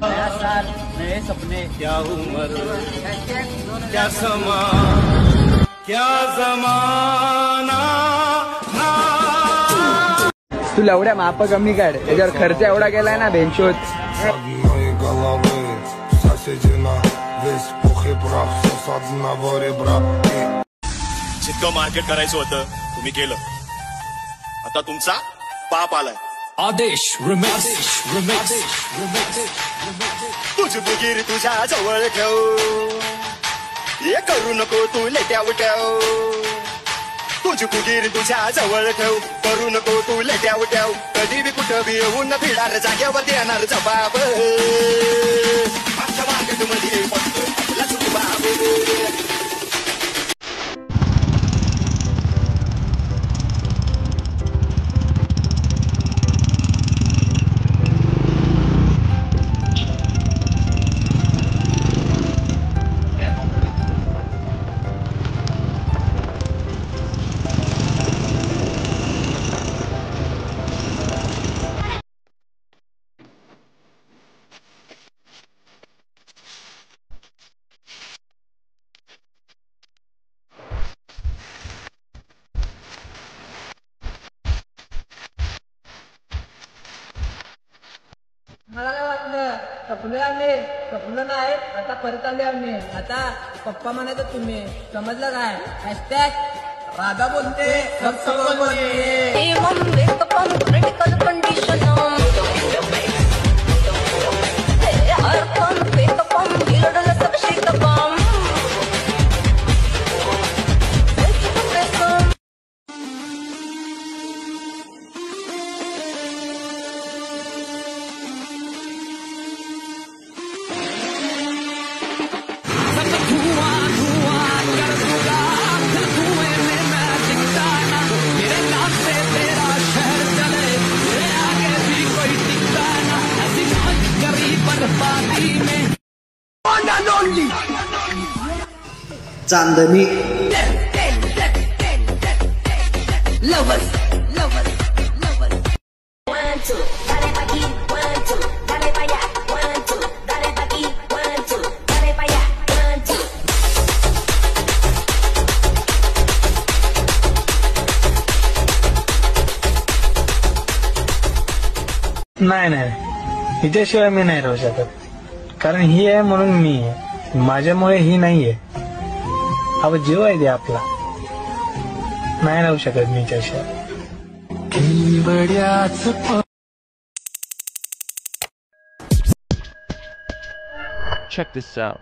नया साल नए सपने, क्या उम्र क्या समा क्या जमाना। तू एवढ्या माप कमी काढ, त्याच्यावर खर्च एवढा केलाय ना बेंचोत. जितकं मार्केट करायचं होतं तुम्ही केलं, आता तुमचा बाप आलाय. आदेश तुझी बुगीर तुझ्या जवळ ठेव, हे करू नको तू लेट्याव ठेव. तुझी बुगीर तुझ्या जवळ ठेव, करू नको तू लेट्याव ठेव. कधी बी कुठं बी येऊन फिरार जाग्यावर देणार जबाब. मागच्या मार्केट मध्ये फक्त आपलाच बाब. मला काय वाटलं सपलं नाही. आता परत आले आम्ही. आता पप्पा म्हणायचं तुम्ही समजलं काय. हॅशटॅग राधा बोलते सब चांदणी. नाही हिच्याशिवाय मी नाही राहू शकत. कारण ही आहे म्हणून मी आहे, माझ्यामुळे ही नाहीये. अव जीव आहे ते आपला, नाही राहू शकत मी हिच्याशिवाय. Check this out.